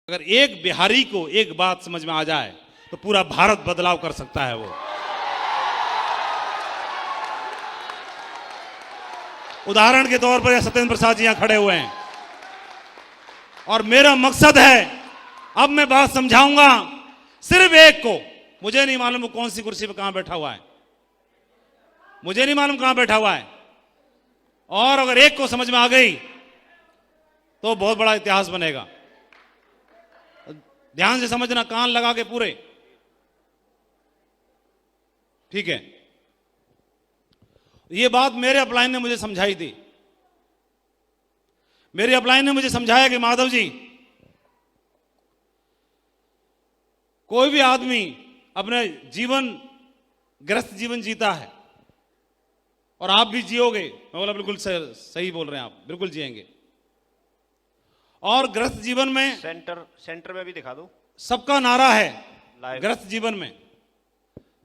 अगर एक बिहारी को एक बात समझ में आ जाए तो पूरा भारत बदलाव कर सकता है। वो उदाहरण के तौर पर सत्येंद्र प्रसाद जी यहां खड़े हुए हैं और मेरा मकसद है, अब मैं बात समझाऊंगा सिर्फ एक को। मुझे नहीं मालूम वो कौन सी कुर्सी पर कहां बैठा हुआ है, मुझे नहीं मालूम कहां बैठा हुआ है, और अगर एक को समझ में आ गई तो बहुत बड़ा इतिहास बनेगा। ध्यान से समझना, कान लगा के पूरे, ठीक है। ये बात मेरे अपलाइन ने मुझे समझाई थी। मेरे अपलाइन ने मुझे समझाया कि माधव जी, कोई भी आदमी अपने जीवन ग्रस्त जीवन जीता है और आप भी जियोगे। मैं बोला बिल्कुल सही बोल रहे हैं आप, बिल्कुल जिएंगे। और ग्रस्त जीवन में सेंटर में भी दिखा दो। सबका नारा है ग्रस्त जीवन में,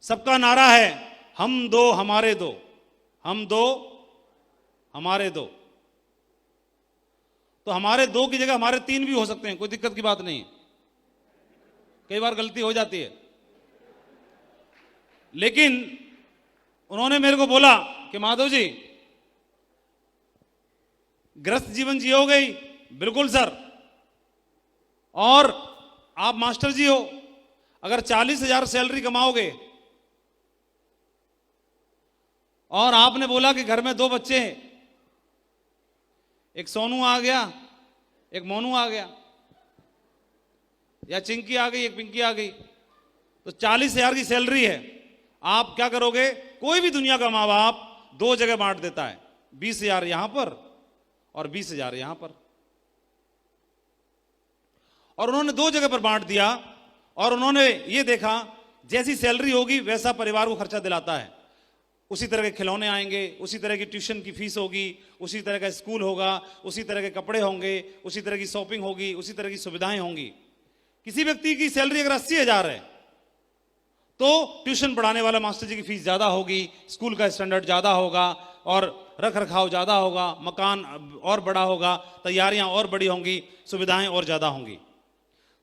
सबका नारा है हम दो हमारे दो, हम दो हमारे दो। तो हमारे दो की जगह हमारे तीन भी हो सकते हैं, कोई दिक्कत की बात नहीं है। कई बार गलती हो जाती है, लेकिन उन्होंने मेरे को बोला कि माधव जी ग्रस्त जीवन जियोगे ही? बिल्कुल सर। और आप मास्टर जी हो, अगर 40,000 सैलरी कमाओगे और आपने बोला कि घर में 2 बच्चे हैं, एक सोनू आ गया एक मोनू आ गया, या चिंकी आ गई एक पिंकी आ गई, तो 40,000 की सैलरी है। आप क्या करोगे? कोई भी दुनिया का माँ बाप 2 जगह बांट देता है, 20,000 यहां पर और 20,000 यहां पर। और उन्होंने 2 जगह पर बांट दिया और उन्होंने ये देखा जैसी सैलरी होगी वैसा परिवार को खर्चा दिलाता है। उसी तरह के खिलौने आएंगे, उसी तरह की ट्यूशन की फीस होगी, उसी तरह का स्कूल होगा, उसी तरह के कपड़े होंगे, उसी तरह की शॉपिंग होगी, उसी तरह की सुविधाएं होंगी। किसी व्यक्ति की सैलरी अगर 80,000 है तो ट्यूशन पढ़ाने वाला मास्टर जी की फीस ज्यादा होगी, स्कूल का स्टैंडर्ड ज्यादा होगा और रख रखाव ज्यादा होगा, मकान और बड़ा होगा, तैयारियां और बड़ी होंगी, सुविधाएं और ज्यादा होंगी।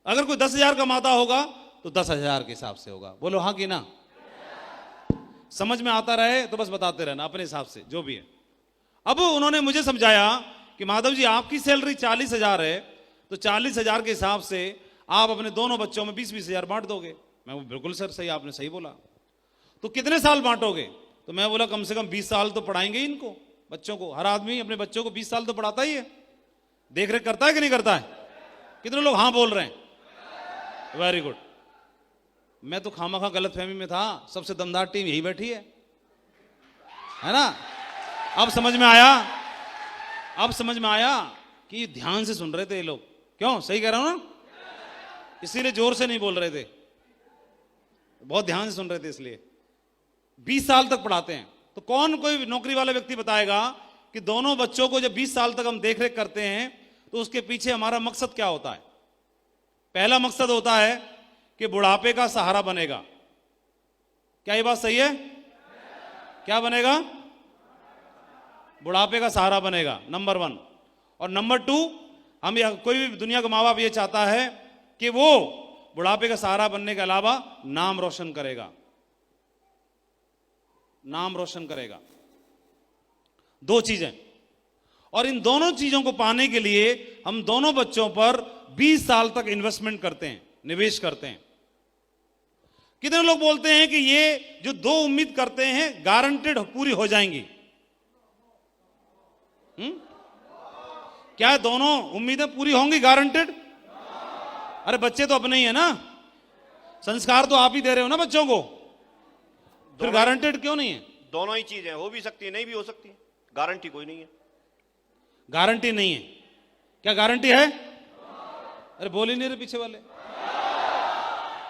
अगर कोई 10,000 कमाता होगा तो 10,000 के हिसाब से होगा। बोलो हाँ कि ना? समझ में आता रहे तो बस बताते रहना अपने हिसाब से जो भी है। अब उन्होंने मुझे समझाया कि माधव जी आपकी सैलरी 40,000 है तो 40,000 के हिसाब से आप अपने दोनों बच्चों में 20-20 हजार बांट दोगे। मैं वो बिल्कुल सर सही, आपने सही बोला। तो कितने साल बांटोगे? तो मैं बोला कम से कम 20 साल तो पढ़ाएंगे इनको, बच्चों को। हर आदमी अपने बच्चों को 20 साल तो पढ़ाता ही है, देख रेख करता है कि नहीं करता है? कितने लोग हाँ बोल रहे हैं? Very good. मैं तो खामखा गलतफहमी में था, सबसे दमदार टीम यही बैठी है ना? अब समझ में आया, अब समझ में आया कि ध्यान से सुन रहे थे ये लोग। क्यों? सही कह रहा हूं ना? इसीलिए जोर से नहीं बोल रहे थे, बहुत ध्यान से सुन रहे थे। इसलिए 20 साल तक पढ़ाते हैं। तो कौन कोई नौकरी वाला व्यक्ति बताएगा कि दोनों बच्चों को जब 20 साल तक हम देख रेख करते हैं तो उसके पीछे हमारा मकसद क्या होता है? पहला मकसद होता है कि बुढ़ापे का सहारा बनेगा। क्या ये बात सही है? क्या बनेगा? बुढ़ापे का सहारा बनेगा, नंबर 1। और नंबर 2, हम कोई भी दुनिया का माँ बाप ये चाहता है कि वो बुढ़ापे का सहारा बनने के अलावा नाम रोशन करेगा, नाम रोशन करेगा। 2 चीजें। और इन दोनों चीजों को पाने के लिए हम दोनों बच्चों पर 20 साल तक इन्वेस्टमेंट करते हैं, निवेश करते हैं। कितने लोग बोलते हैं कि ये जो 2 उम्मीद करते हैं गारंटेड पूरी हो जाएंगी? क्या दोनों उम्मीदें पूरी होंगी गारंटेड? अरे बच्चे तो अपने ही है ना, संस्कार तो आप ही दे रहे हो ना बच्चों को, फिर गारंटेड क्यों नहीं है? दोनों ही चीजें हो भी सकती है, नहीं भी हो सकती है, गारंटी कोई नहीं है। गारंटी नहीं है? क्या गारंटी है? अरे बोल ही नहीं रहे पीछे वाले।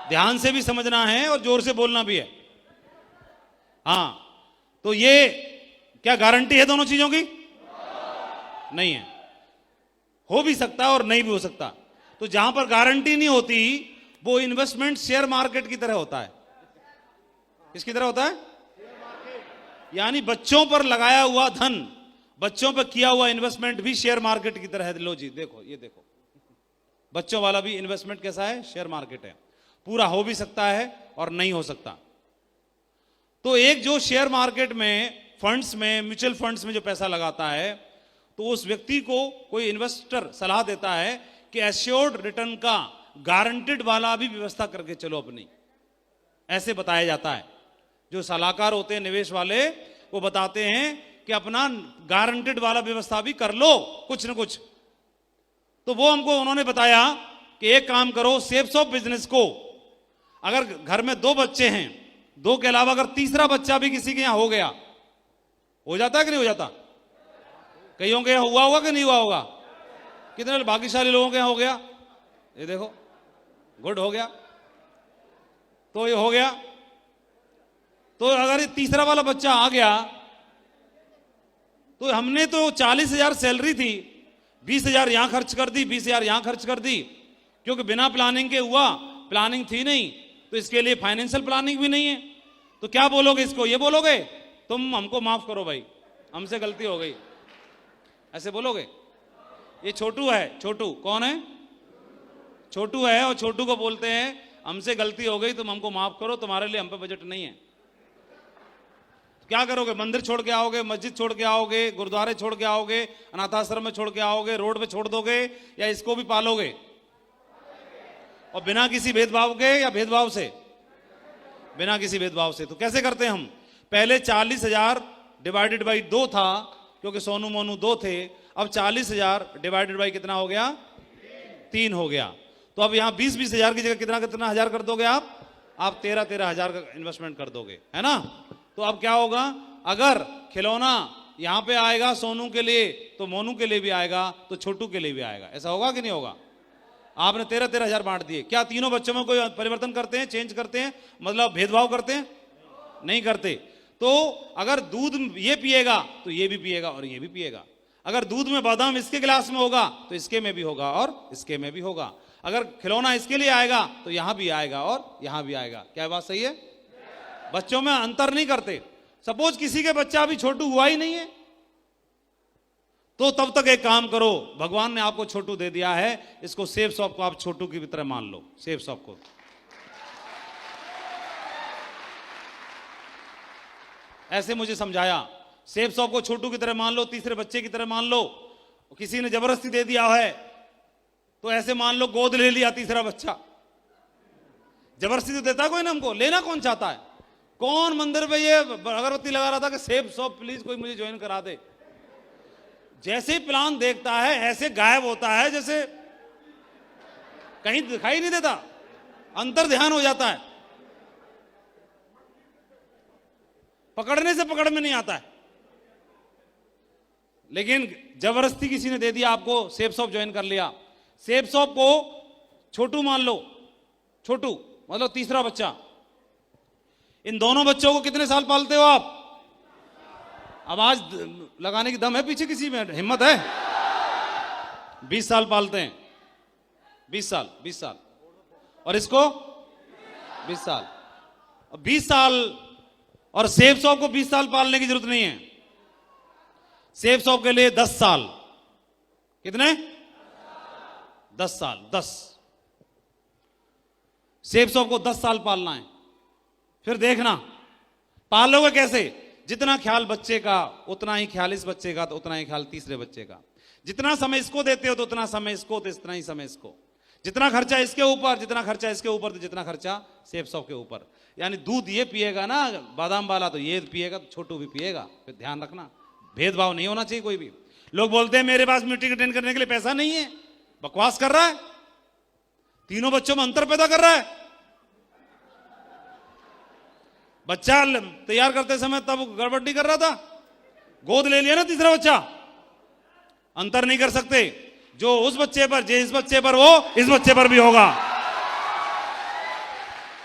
ध्यान से भी समझना है और जोर से बोलना भी है। हाँ, तो ये क्या गारंटी है दोनों चीजों की? नहीं है। हो भी सकता है और नहीं भी हो सकता। तो जहां पर गारंटी नहीं होती वो इन्वेस्टमेंट शेयर मार्केट की तरह होता है। किसकी तरह होता है? यानी बच्चों पर लगाया हुआ धन, बच्चों पर किया हुआ इन्वेस्टमेंट भी शेयर मार्केट की तरह है। लो जी देखो, ये देखो, बच्चों वाला भी इन्वेस्टमेंट कैसा है? शेयर मार्केट है। पूरा हो भी सकता है और नहीं हो सकता। तो एक जो शेयर मार्केट में, फंड्स में, म्यूचुअल फंड्स में जो पैसा लगाता है, तो उस व्यक्ति को कोई इन्वेस्टर सलाह देता है कि एश्योर्ड रिटर्न का गारंटेड वाला भी व्यवस्था करके चलो अपनी, ऐसे बताया जाता है। जो सलाहकार होते हैं निवेश वाले, वो बताते हैं कि अपना गारंटेड वाला व्यवस्था भी कर लो कुछ न कुछ। तो वो हमको उन्होंने बताया कि एक काम करो, सेफ्स ऑफ बिजनेस को, अगर घर में 2 बच्चे हैं, 2 के अलावा अगर तीसरा बच्चा भी किसी के यहां हो गया, हो जाता है कि नहीं हो जाता? कईयों के यहां हुआ होगा कि नहीं हुआ होगा? कितने भाग्यशाली लोगों के यहां हो गया? ये देखो, गुड, हो गया। तो ये हो गया। तो अगर ये तीसरा वाला बच्चा आ गया, तो हमने तो 40,000 सैलरी थी, 20,000 यहां खर्च कर दी, 20,000 यहां खर्च कर दी, क्योंकि बिना प्लानिंग के हुआ, प्लानिंग थी नहीं, तो इसके लिए फाइनेंशियल प्लानिंग भी नहीं है। तो क्या बोलोगे इसको? ये बोलोगे तुम हमको माफ करो भाई, हमसे गलती हो गई, ऐसे बोलोगे? ये छोटू है। छोटू कौन है? छोटू है, और छोटू को बोलते हैं हमसे गलती हो गई, तुम हमको माफ करो, तुम्हारे लिए हम पे बजट नहीं है। क्या करोगे? मंदिर छोड़ के आओगे, मस्जिद छोड़ के आओगे, गुरुद्वारे छोड़ के आओगे, अनाथाश्रम में छोड़ के आओगे, रोड पे छोड़ दोगे, या इसको भी पालोगे? और बिना किसी भेदभाव के या भेदभाव से? बिना किसी भेदभाव से। तो कैसे करते हैं हम? पहले 40,000 डिवाइडेड बाई 2 था, क्योंकि सोनू मोनू 2 थे। अब 40,000 डिवाइडेड बाई कितना हो गया? 3 हो गया। तो अब यहां 20,000 की जगह कितना कितना हजार कर दोगे आप 13,000 का इन्वेस्टमेंट कर दोगे, है ना? तो अब क्या होगा? अगर खिलौना यहां पे आएगा सोनू के लिए, तो मोनू के लिए भी आएगा, तो छोटू के लिए भी आएगा। ऐसा होगा कि नहीं होगा? आपने 13,000 बांट दिए। क्या तीनों बच्चों में कोई परिवर्तन करते हैं, चेंज करते हैं, मतलब भेदभाव करते हैं? नहीं करते। तो अगर दूध ये पिएगा तो ये भी पिएगा और ये भी पिएगा। अगर दूध में बादाम इसके गिलास में होगा तो इसके में भी होगा और इसके में भी होगा। अगर खिलौना इसके लिए आएगा तो यहां भी आएगा और यहां भी आएगा। क्या बात सही है? बच्चों में अंतर नहीं करते। सपोज किसी के बच्चा अभी छोटू हुआ ही नहीं है, तो तब तक एक काम करो, भगवान ने आपको छोटू दे दिया है, इसको सेफ शॉप को आप छोटू की तरह मान लो। सेफ शॉप को ऐसे मुझे समझाया, सेफ शॉप को छोटू की तरह मान लो, तीसरे बच्चे की तरह मान लो। किसी ने जबरदस्ती दे दिया है तो ऐसे मान लो गोद ले लिया तीसरा बच्चा। जबरदस्ती तो देता कोई ना, हमको लेना कौन चाहता है? कौन मंदिर पे ये अगरबत्ती लगा रहा था कि सेफ शॉप प्लीज कोई मुझे ज्वाइन करा दे? जैसे ही प्लान देखता है ऐसे गायब होता है, जैसे कहीं दिखाई नहीं देता, अंतर ध्यान हो जाता है, पकड़ने से पकड़ में नहीं आता है। लेकिन जबरदस्ती किसी ने दे दिया आपको, सेफ शॉप ज्वाइन कर लिया। सेफ शॉप को छोटू मान लो, छोटू मतलब तीसरा बच्चा। इन दोनों बच्चों को कितने साल पालते हो आप? आवाज लगाने की दम है पीछे किसी में? हिम्मत है? 20 साल पालते हैं। 20 साल और इसको 20 साल। 20 साल और सेफ शॉप को 20 साल पालने की जरूरत नहीं है। सेफ शॉप के लिए 10 साल। कितने? 10 साल। 10 सेफ शॉप को 10 साल पालना है। फिर देखना पालोगे कैसे। जितना ख्याल बच्चे का उतना ही ख्याल इस बच्चे का, तो उतना ही ख्याल तीसरे बच्चे का। जितना समय इसको देते हो तो उतना समय इसको, तो इतना ही समय इसको। जितना खर्चा इसके ऊपर, जितना खर्चा इसके ऊपर, तो जितना खर्चा सेफ शॉप के ऊपर। यानी दूध ये पिएगा ना बादाम वाला, तो ये पिएगा तो छोटू भी पिएगा। फिर ध्यान रखना, भेदभाव नहीं होना चाहिए कोई भी। लोग बोलते हैं मेरे पास मीटिंग अटेंड करने के लिए पैसा नहीं है, बकवास कर रहा है। तीनों बच्चों में अंतर पैदा कर रहा है। बच्चा तैयार करते समय तब गड़बड़ नहीं कर रहा था, गोद ले लिया ना तीसरा बच्चा। अंतर नहीं कर सकते। जो उस बच्चे पर, जो इस बच्चे पर, वो इस बच्चे पर भी होगा।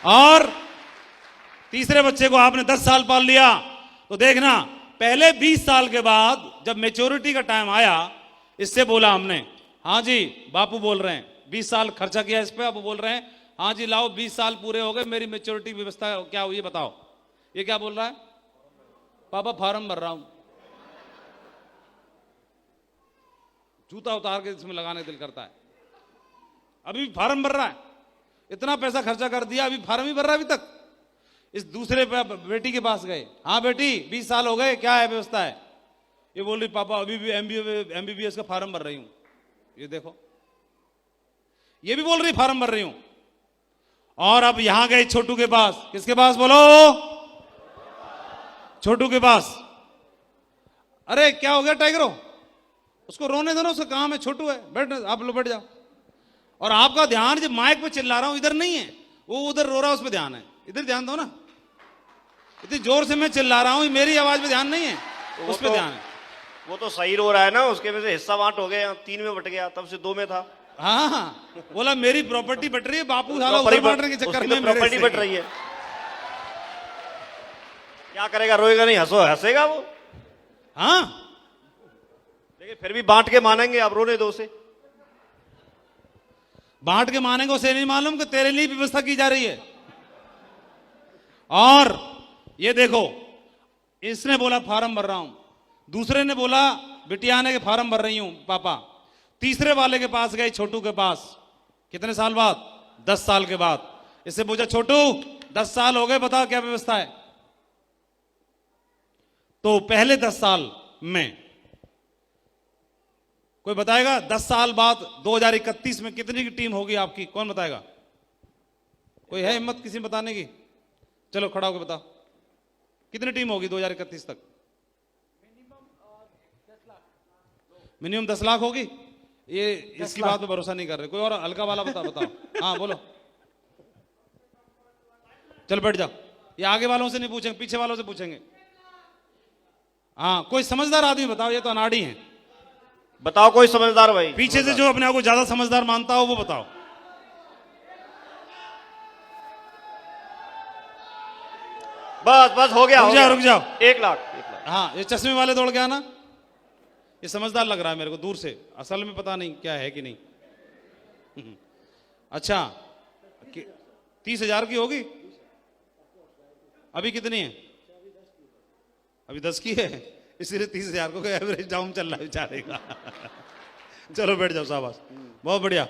और तीसरे बच्चे को आपने 10 साल पाल लिया, तो देखना पहले 20 साल के बाद जब मैच्योरिटी का टाइम आया, इससे बोला हमने, हाँ जी बापू बोल रहे हैं 20 साल खर्चा किया इस पे, अब बोल रहे हैं हाँ जी लाओ 20 साल पूरे हो गए, मेरी मैच्योरिटी व्यवस्था क्या हुई बताओ। ये क्या बोल रहा है? पापा फॉर्म भर रहा हूं। जूता उतार के इसमें लगाने का दिल करता है। अभी भी फार्म भर रहा है, इतना पैसा खर्चा कर दिया, अभी फार्म ही भर रहा है अभी तक। इस दूसरे बेटी के पास गए, हाँ बेटी 20 साल हो गए, क्या है व्यवस्था है? ये बोल रही पापा अभी भी MBBS का फार्म भर रही हूं। ये देखो, ये भी बोल रही फार्म भर रही हूं। और अब यहां गए छोटू के पास, किसके पास बोलो? छोटू के पास। अरे क्या हो गया टाइगरो, उसको रोने दो ना, उसका काम है, छोटू है, बैठ, आप लोग बैठ जाओ। और आपका ध्यान जब माइक पे चिल्ला रहा हूं इधर नहीं है, वो उधर रो रहा है, उस पर ध्यान है, इधर ध्यान दो ना। इतनी जोर से मैं चिल्ला रहा हूं, मेरी आवाज पे ध्यान नहीं है, उस पर ध्यान है। वो तो सही रो रहा है ना, उसके में से हिस्सा बांट हो गया, 3 में बट गया, तब से 2 में था। हाँ, बोला मेरी प्रॉपर्टी बट रही है, बापू साला उधर बांटने के चक्कर में प्रॉपर्टी बट रही है। क्या करेगा, रोएगा नहीं, हंसेगा वो। हाँ, लेकिन फिर भी बांट के मानेंगे, अब रोने दो उसे। बांट के मानेंगे, उसे नहीं मालूम कि तेरे लिए व्यवस्था की जा रही है। और ये देखो, इसने बोला फार्म भर रहा हूं, दूसरे ने बोला बिटिया ने के फार्म भर रही हूं पापा। तीसरे वाले के पास गए, छोटू के पास, कितने साल बाद? 10 साल के बाद। इससे पूछा, छोटू 10 साल हो गए, बता क्या व्यवस्था है? तो पहले 10 साल में कोई बताएगा 10 साल बाद 2031 में कितनी की टीम होगी आपकी? कौन बताएगा? कोई है हिम्मत किसी बताने की? चलो खड़ा होकर बताओ, कितनी टीम होगी 2031 तक? मिनिमम 10 लाख होगी। ये इसकी बात पे भरोसा नहीं कर रहे। कोई और हल्का वाला बताओ। हाँ बोलो, चल बैठ जाओ। ये आगे वालों से नहीं पूछेंगे, पीछे वालों से पूछेंगे। हाँ, कोई समझदार आदमी बताओ, ये तो अनाड़ी है। बताओ कोई समझदार भाई, पीछे से जो अपने आप को ज्यादा समझदार मानता हो वो बताओ। बस हो गया, रुक जाओ। 1 लाख। हाँ, ये चश्मे वाले दौड़ गया ना, ये समझदार लग रहा है मेरे को दूर से, असल में पता नहीं क्या है कि नहीं। अच्छा, 30,000 की होगी? अभी कितनी है? अभी 10 की है, इसीलिए 30,000 को एवरेज डाउन चल रहा है बेचारे का। चलो बैठ जाओ, शाबाश, बहुत बढ़िया,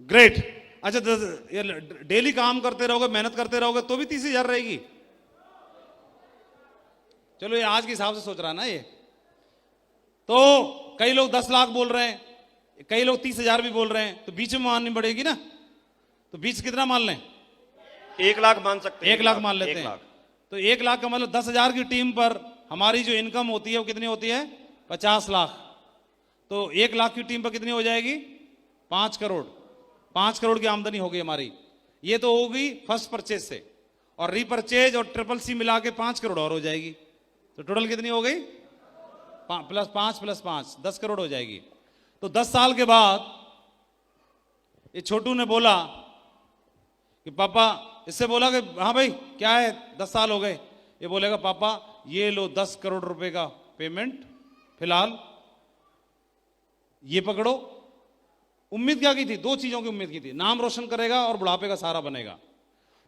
ग्रेट। अच्छा, ये डेली काम करते रहोगे, मेहनत करते रहोगे तो भी 30,000 रहेगी। चलो, ये आज के हिसाब से सोच रहा है ना ये। तो कई लोग 10 लाख बोल रहे हैं, कई लोग 30,000 भी बोल रहे हैं, तो बीच में माननी पड़ेगी ना। तो बीच कितना मान लें? 1 लाख मान सकते हैं। 1 लाख मान लेते हैं। तो 1 लाख का मतलब 10,000 की टीम पर हमारी जो इनकम होती है वो कितनी होती है? 50 लाख। तो 1 लाख की टीम पर कितनी हो जाएगी? 5 करोड़। 5 करोड़ की आमदनी होगी हमारी। ये तो होगी फर्स्ट परचेज से, और रीपरचेज और CCC मिला के 5 करोड़ और हो जाएगी। तो टोटल कितनी हो गई? +5 + 5 10 करोड़ हो जाएगी। तो 10 साल के बाद ये छोटू ने बोला कि पापा, इससे बोला कि हाँ भाई क्या है, 10 साल हो गए। ये बोलेगा पापा ये लो 10 करोड़ रुपए का पेमेंट, फिलहाल ये पकड़ो। उम्मीद क्या की थी? 2 चीजों की उम्मीद की थी, नाम रोशन करेगा और बुढ़ापे का सहारा बनेगा।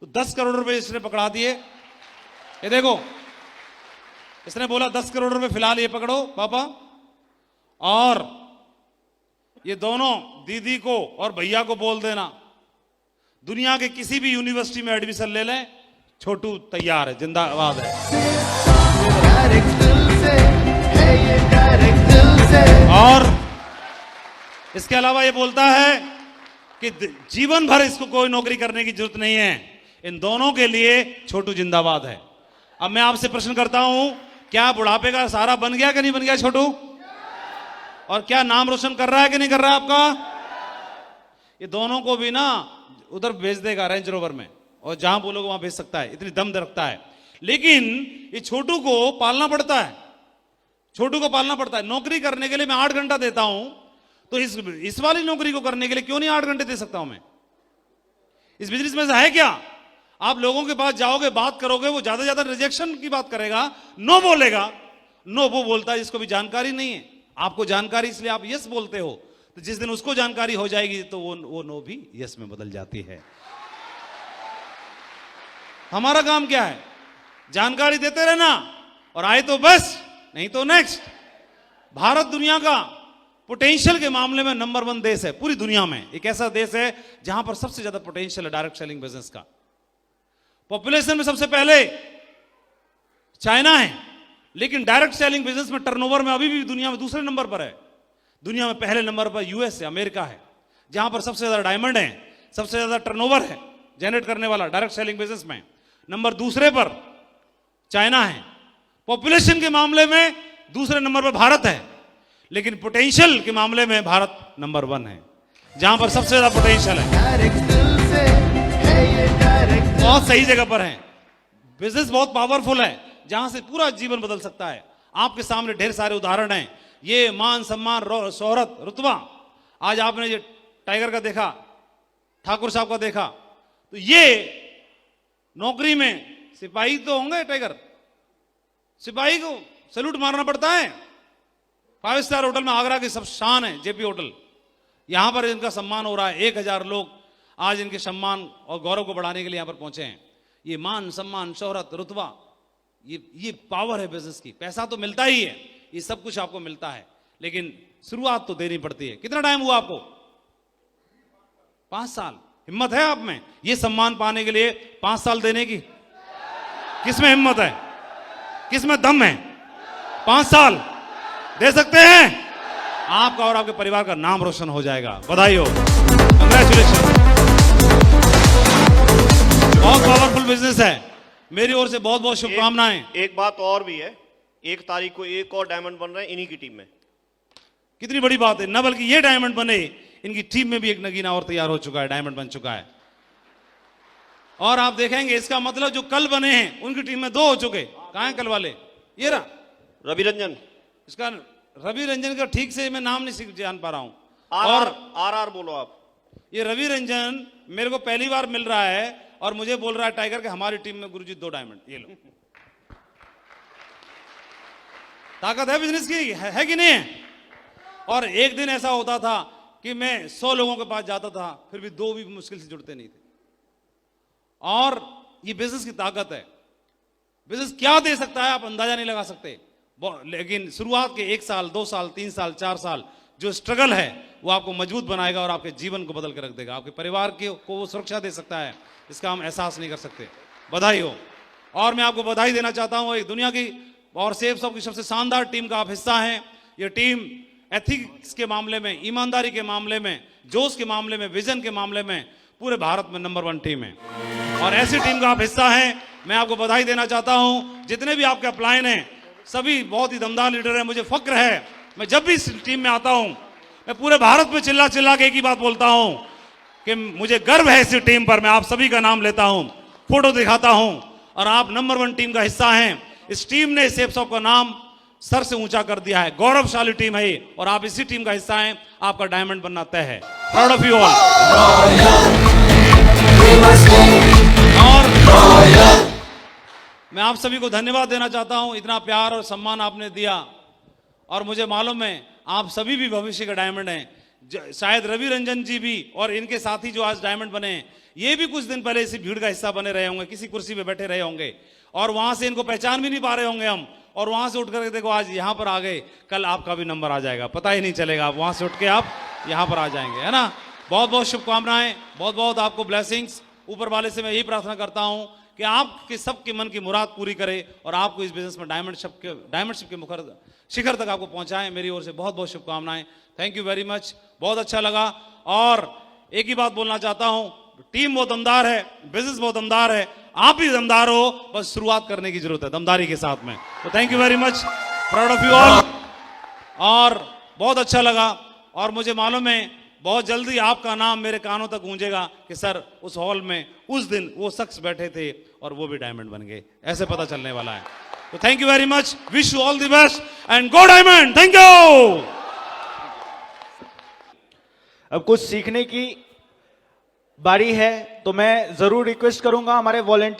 तो 10 करोड़ रुपए इसने पकड़ा दिए। ये देखो, इसने बोला 10 करोड़ रुपए फिलहाल ये पकड़ो पापा, और ये दोनों दीदी को और भैया को बोल देना दुनिया के किसी भी यूनिवर्सिटी में एडमिशन ले लें, छोटू तैयार है, जिंदाबाद है। और इसके अलावा ये बोलता है कि जीवन भर इसको कोई नौकरी करने की जरूरत नहीं है, इन दोनों के लिए छोटू जिंदाबाद है। अब मैं आपसे प्रश्न करता हूं, क्या बुढ़ापे का सहारा बन गया कि नहीं बन गया छोटू? और क्या नाम रोशन कर रहा है कि नहीं कर रहा है आपका? ये दोनों को भी ना उधर भेज देगा रेंज रोवर में, और जहां बोलोगे वहां भेज सकता है, इतनी दम रखता है। लेकिन ये छोटू को पालना पड़ता है, छोटू को पालना पड़ता है। नौकरी करने के लिए मैं 8 घंटा देता हूं, तो इस वाली नौकरी को करने के लिए क्यों नहीं 8 घंटे दे सकता हूं मैं? इस बिजनेस में है क्या? आप लोगों के पास जाओगे, बात करोगे, वो ज्यादा ज्यादा रिजेक्शन की बात करेगा, नो बोलेगा। नो वो बोलता है जिसको भी जानकारी नहीं है। आपको जानकारी, इसलिए आप यस बोलते हो। तो जिस दिन उसको जानकारी हो जाएगी तो वो नो भी यस में बदल जाती है। हमारा काम क्या है? जानकारी देते रहना, और आए तो बस, नहीं तो नेक्स्ट। भारत दुनिया का पोटेंशियल के मामले में नंबर 1 देश है पूरी दुनिया में। एक ऐसा देश है जहां पर सबसे ज्यादा पोटेंशियल है डायरेक्ट सेलिंग बिजनेस का। पॉपुलेशन में सबसे पहले चाइना है, लेकिन डायरेक्ट सेलिंग बिजनेस में टर्नओवर में अभी भी दुनिया में दूसरे नंबर पर है। दुनिया में पहले नंबर पर यूएस है, अमेरिका है, जहां पर सबसे ज्यादा डायमंड है, सबसे ज्यादा टर्नओवर है जनरेट करने वाला डायरेक्ट सेलिंग बिजनेस में। नंबर दूसरे पर चाइना है। पॉपुलेशन के मामले में दूसरे नंबर पर भारत है, लेकिन पोटेंशियल के मामले में भारत नंबर 1 है, जहां पर सबसे ज्यादा पोटेंशियल है। बहुत सही जगह पर है। बिजनेस बहुत पावरफुल है, जहां से पूरा जीवन बदल सकता है। आपके सामने ढेर सारे उदाहरण हैं। ये मान सम्मान शोहरत रुतबा, आज आपने ये टाइगर का देखा, ठाकुर साहब का देखा, तो ये नौकरी में सिपाही तो होंगे। टाइगर सिपाही को सैल्यूट मारना पड़ता है। 5 स्टार होटल में, आगरा की सब शान है जेपी होटल, यहां पर इनका सम्मान हो रहा है। 1000 लोग आज इनके सम्मान और गौरव को बढ़ाने के लिए यहां पर पहुंचे हैं। ये मान सम्मान शोहरत रुतबा, ये पावर है बिजनेस की। पैसा तो मिलता ही है, ये सब कुछ आपको मिलता है, लेकिन शुरुआत तो देनी पड़ती है। कितना टाइम हुआ आपको? 5 साल। हिम्मत है आप में ये सम्मान पाने के लिए 5 साल देने की? किसमें हिम्मत है, किसमें दम है? 5 साल दे सकते हैं? आपका और आपके परिवार का नाम रोशन हो जाएगा। बधाई हो, कंग्रेचुलेशन। बहुत पावरफुल बिजनेस है। मेरी ओर से बहुत बहुत शुभकामनाएं। एक बात और भी है, 1 तारीख को एक और डायमंड बन रहे हैं इन्हीं की टीम में। कितनी बड़ी बात है। न बल्कि ये डायमंड बने, इनकी टीम में भी एक नगीना और तैयार हो चुका है, डायमंड बन चुका है। और आप देखेंगे इसका मतलब जो कल बने हैं उनकी टीम में 2 हो चुके। कहां हैं कल वाले? ये रहा रवि रंजन। इसका रवि रंजन का ठीक से मैं नाम नहीं जान पा रहा हूं। और आर बोलो आप। ये रवि रंजन मेरे को पहली बार मिल रहा है और मुझे बोल रहा है टाइगर के हमारी टीम में गुरुजी 2 डायमंड। ये लो, ताकत है बिजनेस की, है कि नहीं है? और एक दिन ऐसा होता था कि मैं 100 लोगों के पास जाता था, फिर भी 2 भी मुश्किल से जुड़ते नहीं थे। और ये बिजनेस की ताकत है। बिजनेस क्या दे सकता है आप अंदाजा नहीं लगा सकते, लेकिन शुरुआत के 1 साल 2 साल 3 साल 4 साल जो स्ट्रगल है वो आपको मजबूत बनाएगा और आपके जीवन को बदल के रख देगा। आपके परिवार को वो सुरक्षा दे सकता है, इसका हम एहसास नहीं कर सकते। बधाई हो। और मैं आपको बधाई देना चाहता हूं, एक दुनिया की और सेफ सब की सबसे शानदार टीम का आप हिस्सा हैं। ये टीम एथिक्स के मामले में, ईमानदारी के मामले में, जोश के मामले में, विजन के मामले में पूरे भारत में नंबर 1 टीम है और ऐसी टीम का आप हिस्सा हैं। मैं आपको बधाई देना चाहता हूं। जितने भी आपके अपलाइन हैं सभी बहुत ही दमदार लीडर हैं। मुझे फक्र है, मैं जब भी इस टीम में आता हूं मैं पूरे भारत में चिल्ला चिल्ला के एक ही बात बोलता हूं कि मुझे गर्व है इसी टीम पर। मैं आप सभी का नाम लेता हूं, फोटो दिखाता हूं और आप नंबर 1 टीम का हिस्सा हैं। इस टीम ने सेफ शॉप का नाम सर से ऊंचा कर दिया है। गौरवशाली टीम है ये और आप इसी टीम का हिस्सा हैं। आपका डायमंड बनना तय है। Proud of you all. और मैं आप सभी को धन्यवाद देना चाहता हूं, इतना प्यार और सम्मान आपने दिया और मुझे मालूम है आप सभी भी भविष्य का डायमंड हैं। शायद रवि रंजन जी भी और इनके साथी जो आज डायमंड बने हैं ये भी कुछ दिन पहले इसी भीड़ का हिस्सा बने रहे होंगे, किसी कुर्सी पे बैठे रहे होंगे और वहां से इनको पहचान भी नहीं पा रहे होंगे हम, और वहां से उठ करके देखो आज यहां पर आ गए। कल आपका भी नंबर आ जाएगा, पता ही नहीं चलेगा, आप वहां से उठ के आप यहां पर आ जाएंगे, है ना। बहुत बहुत शुभकामनाएं, बहुत बहुत आपको ब्लेसिंग्स। ऊपर वाले से मैं यही प्रार्थना करता हूं कि आपके सबके मन की मुराद पूरी करे और आपको इस बिजनेस में डायमंडशिप के मुखर शिखर तक आपको पहुंचाएं। मेरी ओर से बहुत बहुत शुभकामनाएं। थैंक यू वेरी मच, बहुत अच्छा लगा। और एक ही बात बोलना चाहता हूं, टीम बहुत दमदार है, बिजनेस बहुत दमदार है, आप भी दमदार हो, बस शुरुआत करने की जरूरत है दमदारी के साथ में। तो thank you very much, proud of you all. और बहुत अच्छा लगा और मुझे मालूम है बहुत जल्दी आपका नाम मेरे कानों तक गूंजेगा कि सर उस हॉल में उस दिन वो शख्स बैठे थे और वो भी डायमंड बन गए, ऐसे पता चलने वाला है। तो thank you very much, wish you all the best and go diamond. Thank you. अब कुछ सीखने की बारी है, तो मैं जरूर रिक्वेस्ट करूंगा हमारे वॉलंटियर